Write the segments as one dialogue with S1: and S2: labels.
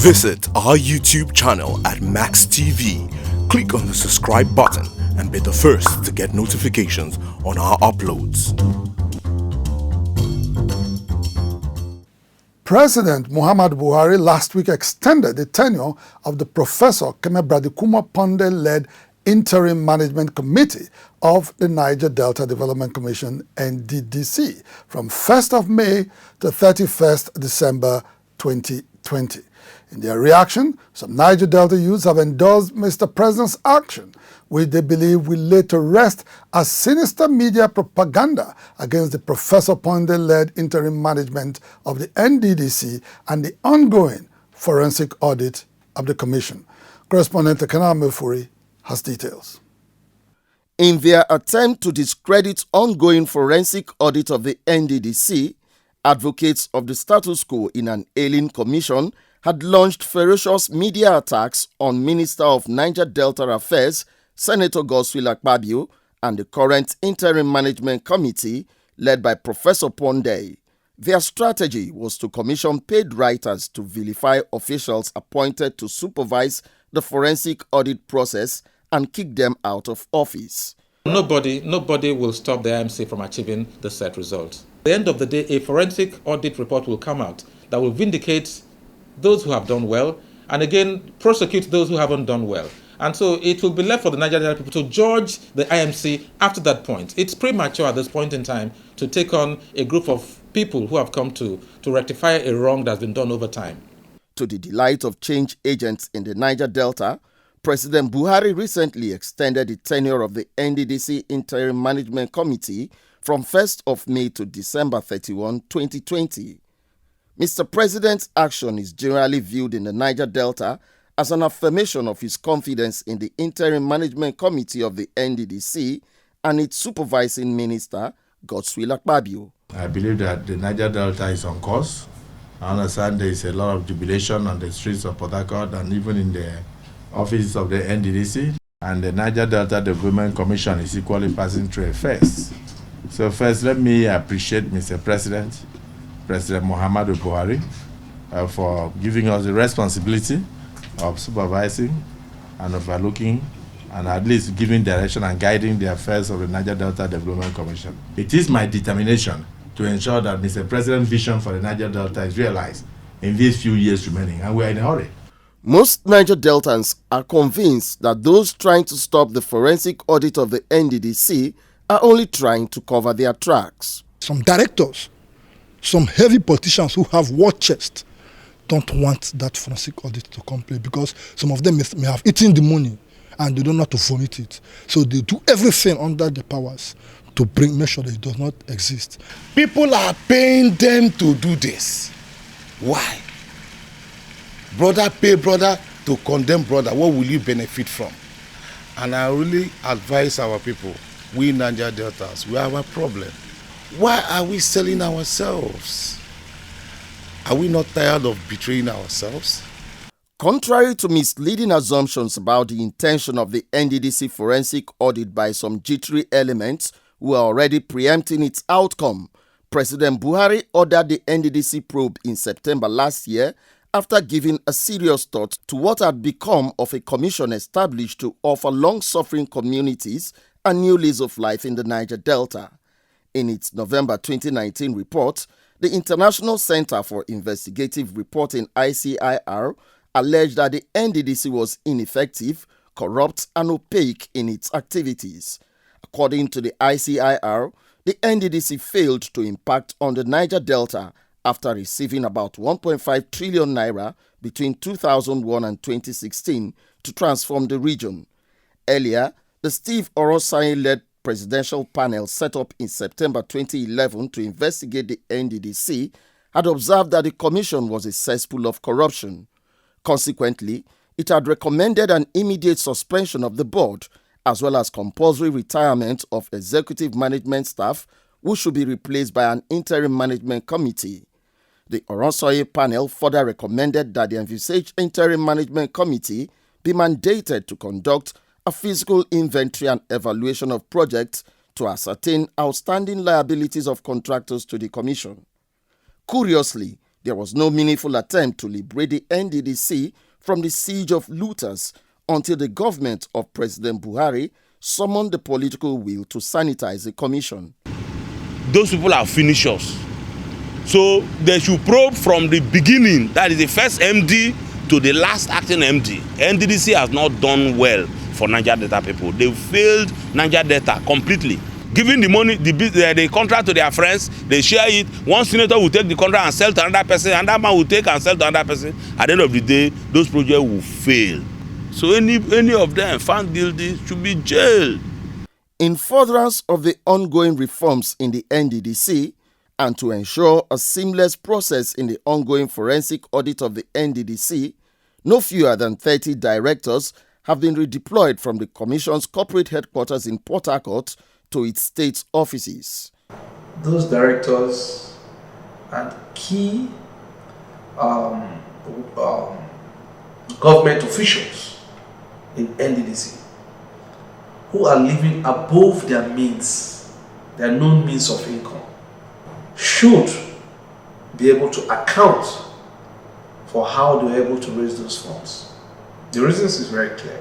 S1: Visit our YouTube channel at Max TV. Click on the subscribe button and be the first to get notifications on our uploads.
S2: President Muhammadu Buhari last week extended the tenure of the Professor Pmb'S-led Interim Management Committee of the Niger Delta Development Commission (Nddc) from 1st of May to 31st December 2020. In their reaction, some Niger Delta youths have endorsed Mr. President's action, which they believe will lay to rest as sinister media propaganda against the Professor Pmb'S-led interim management of the Nddc and the ongoing forensic audit of the Commission. Correspondent Ekena Mefuri has details.
S3: In their attempt to discredit ongoing forensic audit of the Nddc, advocates of the status quo in an ailing commission had launched ferocious media attacks on Minister of Niger Delta Affairs, Senator Godswill Akpabio, and the current Interim Management Committee led by Professor Pmb'S. Their strategy was to commission paid writers to vilify officials appointed to supervise the forensic audit process and kick them out of office.
S4: Nobody will stop the IMC from achieving the set results. At the end of the day, a forensic audit report will come out that will vindicate those who have done well, and again, prosecute those who haven't done well. And so it will be left for the Nigerian people to judge the IMC after that point. It's premature at this point in time to take on a group of people who have come to rectify a wrong that's been done over time.
S3: To the delight of change agents in the Niger Delta, President Buhari recently extended the tenure of the Nddc Interim Management Committee from 1st of May to December 31, 2020. Mr. President's action is generally viewed in the Niger Delta as an affirmation of his confidence in the Interim Management Committee of the Nddc and its supervising minister, Godswill Akpabio.
S5: I believe that the Niger Delta is on course. I understand there is a lot of jubilation on the streets of Port Harcourt and even in the offices of the Nddc. And the Niger Delta Development Commission is equally passing through a phase. So first, let me appreciate Mr. President Muhammadu Buhari for giving us the responsibility of supervising and overlooking and at least giving direction and guiding the affairs of the Niger Delta Development Commission. It is my determination to ensure that Mr. President's vision for the Niger Delta is realized in these few years remaining, and we are in a hurry.
S3: Most Niger Deltans are convinced that those trying to stop the forensic audit of the Nddc are only trying to cover their tracks.
S6: Some directors, some heavy politicians who have war chest don't want that forensic audit to complete because some of them may have eaten the money and they don't know how to vomit it. So they do everything under their powers to make sure that it does not exist.
S7: People are paying them to do this. Why? Brother pay brother to condemn brother. What will you benefit from? And I really advise our people, we Niger Deltas, we have a problem. Why are we selling ourselves? Are we not tired of betraying ourselves?
S3: Contrary to misleading assumptions about the intention of the Nddc forensic audit by some jittery elements who are already preempting its outcome, President Buhari ordered the Nddc probe in September last year after giving a serious thought to what had become of a commission established to offer long-suffering communities a new lease of life in the Niger Delta. In its November 2019 report, the International Center for Investigative Reporting (ICIR) alleged that the Nddc was ineffective, corrupt, and opaque in its activities. According to the ICIR, the Nddc failed to impact on the Niger Delta after receiving about 1.5 trillion naira between 2001 and 2016 to transform the region. Earlier, the Steve Orosanye-led presidential panel set up in September 2011 to investigate the Nddc had observed that the commission was a cesspool of corruption. Consequently, it had recommended an immediate suspension of the board as well as compulsory retirement of executive management staff who should be replaced by an interim management committee. The Orosanye panel further recommended that the envisaged interim management committee be mandated to conduct a physical inventory and evaluation of projects to ascertain outstanding liabilities of contractors to the Commission. Curiously, There was no meaningful attempt to liberate the NDDC from the siege of looters until the government of President Buhari summoned the political will to sanitize the commission.
S8: Those people are finishers. So they should probe from the beginning, that is the first MD to the last acting MD. NDDC has not done well for Niger Delta people. They failed Niger Delta completely. Giving the money, the contract to their friends, they share it. One senator will take the contract and sell to another person, another man will take and sell to another person. At the end of the day, those projects will fail. So any of them found guilty should be jailed.
S3: In furtherance of the ongoing reforms in the NDDC, and to ensure a seamless process in the ongoing forensic audit of the NDDC, no fewer than 30 directors have been redeployed from the Commission's corporate headquarters in Port Harcourt to its state offices.
S9: Those directors and key government officials in NDDC who are living above their means, their known means of income, should be able to account for how they were able to raise those funds. The reasons is very clear.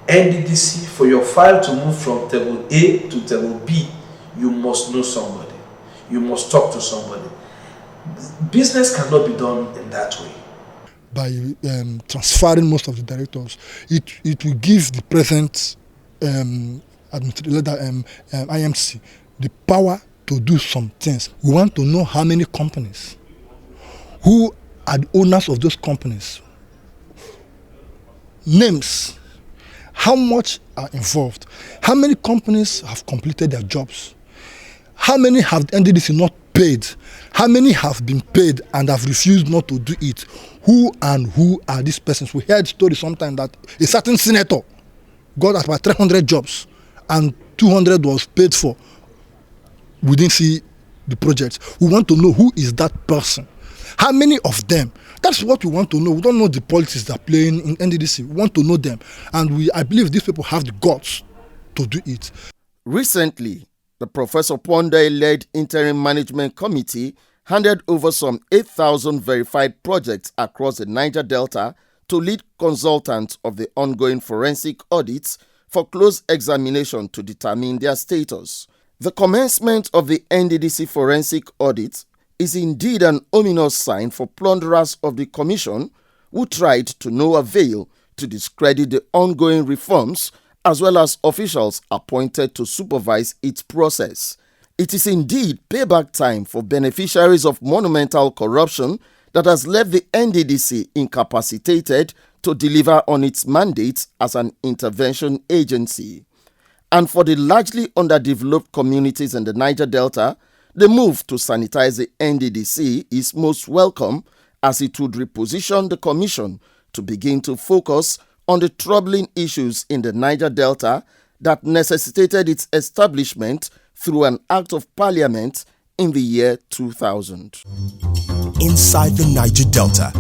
S9: NDDC, for your file to move from table A to table B, you must know somebody. You must talk to somebody. Business cannot be done in that way.
S6: By transferring most of the directors, it will give the present IMC the power to do some things. We want to know how many companies, who are the owners of those companies, names, how much are involved, how many companies have completed their jobs, how many have the NDDC not paid, how many have been paid and have refused not to do it, who are these persons. We heard stories sometimes that a certain senator got about 300 jobs and 200 was paid for. We didn't see the project. We want to know who is that person. How many of them? That's what we want to know. We don't know the politics they're playing in NDDC. We want to know them. And I believe these people have the guts to do it.
S3: Recently, the Professor Pmb'S-led Interim Management Committee handed over some 8,000 verified projects across the Niger Delta to lead consultants of the ongoing forensic audits for close examination to determine their status. The commencement of the NDDC forensic audit is indeed an ominous sign for plunderers of the Commission who tried to no avail to discredit the ongoing reforms as well as officials appointed to supervise its process. It is indeed payback time for beneficiaries of monumental corruption that has left the NDDC incapacitated to deliver on its mandate as an intervention agency. And for the largely underdeveloped communities in the Niger Delta, the move to sanitize the NDDC is most welcome, as it would reposition the Commission to begin to focus on the troubling issues in the Niger Delta that necessitated its establishment through an Act of Parliament in the year 2000.
S1: Inside the Niger Delta,